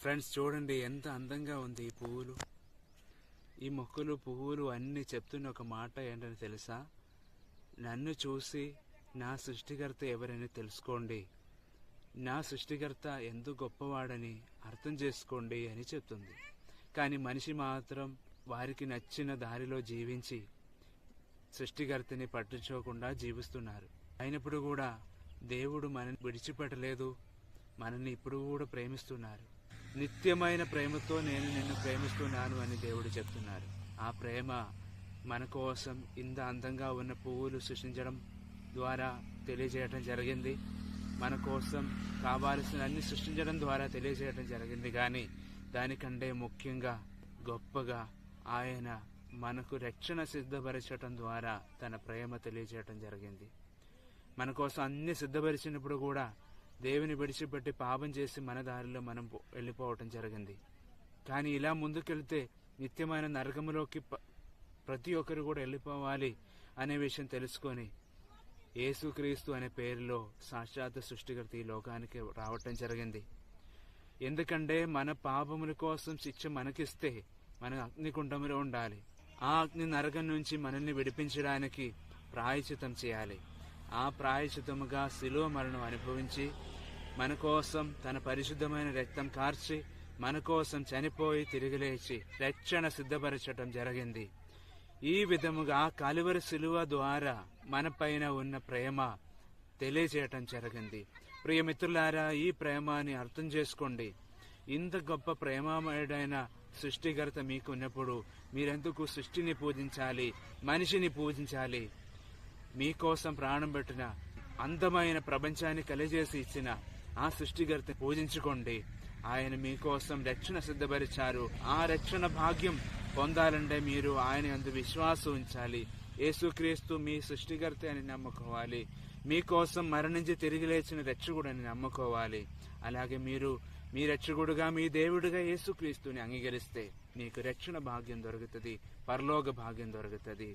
Friends, చూడండి ఎంత అందంగా ఉంది ఈ పువ్వులు. ఈ మొక్కలు, పువ్వులు అన్నీ చెప్తున్న ఒక మాట ఏంటని తెలుసా? నన్ను చూసి నా సృష్టికర్త ఎవరని తెలుసుకోండి, నా సృష్టికర్త ఎంత గొప్పవాడని అర్థం చేసుకోండి అని చెప్తుంది. కానీ మనిషి మాత్రం వారికి నచ్చిన దారిలో జీవించి సృష్టికర్తని పట్టించుకోకుండా జీవిస్తున్నారు. అయినప్పుడు కూడా దేవుడు మనల్ని విడిచిపెట్టలేదు, మనల్ని ఇప్పుడు కూడా ప్రేమిస్తున్నారు. నిత్యమైన ప్రేమతో నేను నిన్ను ప్రేమిస్తున్నాను అని దేవుడు చెప్తున్నారు. ఆ ప్రేమ మన కోసం ఇంత అందంగా ఉన్న పువ్వులు సృష్టించడం ద్వారా తెలియజేయటం జరిగింది. మన కోసం కావాల్సిన అన్ని సృష్టించడం ద్వారా తెలియజేయటం జరిగింది. కానీ దానికంటే ముఖ్యంగా గొప్పగా ఆయన మనకు రక్షణ సిద్ధపరచటం ద్వారా తన ప్రేమ తెలియజేయటం జరిగింది. మన కోసం అన్ని సిద్ధపరిచినప్పుడు కూడా దేవుని విడిచిపెట్టి పాపం చేసి మన దారిలో మనం వెళ్ళిపోవటం జరిగింది. కానీ ఇలా ముందుకెళ్తే నిత్యమైన నరకములోకి ప్రతి ఒక్కరు కూడా వెళ్ళిపోవాలి అనే విషయం తెలుసుకొని యేసుక్రీస్తు అనే పేరులో సాక్షాత్ సృష్టికర్త ఈ లోకానికి రావటం జరిగింది. ఎందుకంటే మన పాపముల కోసం శిక్ష మనకిస్తే మన అగ్నికుండంలో ఉండాలి. ఆ అగ్ని నరకం నుంచి మనల్ని విడిపించడానికి ప్రాయశ్చితం చేయాలి. ఆ ప్రాయశ్చితముగా శిలువ మరణం అనుభవించి మన కోసం తన పరిశుద్ధమైన రక్తం కార్చి మన కోసం చనిపోయి తిరిగి లేచి రక్షణ సిద్ధపరచటం జరిగింది. ఈ విధముగా కలువరి శిలువ ద్వారా మన పైన ఉన్న ప్రేమ తెలియజేయటం జరిగింది. ప్రియమిత్రులారా, ఈ ప్రేమని అర్థం చేసుకోండి. ఇంత గొప్ప ప్రేమమయుడైన సృష్టికర్త మీకు ఉన్నప్పుడు మీరెందుకు సృష్టిని పూజించాలి, మనిషిని పూజించాలి? మీకోసం ప్రాణం పెట్టిన అందమైన ప్రపంచాన్ని కలిగజేసి ఇచ్చిన ఆ సృష్టికర్త పూజించుకోండి. ఆయన మీకోసం రక్షణ సిద్ధపరిచారు. ఆ రక్షణ భాగ్యం పొందాలంటే మీరు ఆయన యందు విశ్వాసం ఉంచాలి. యేసుక్రీస్తు మీ సృష్టికర్త అని నమ్ముకోవాలి. మీకోసం మరణించి తిరిగి లేచిన రక్షకుడు అని నమ్ముకోవాలి. అలాగే మీరు మీ రక్షకుడుగా, మీ దేవుడిగా యేసుక్రీస్తుని అంగీకరిస్తే మీకు రక్షణ భాగ్యం దొరుకుతుంది, పరలోక భాగ్యం దొరుకుతుంది.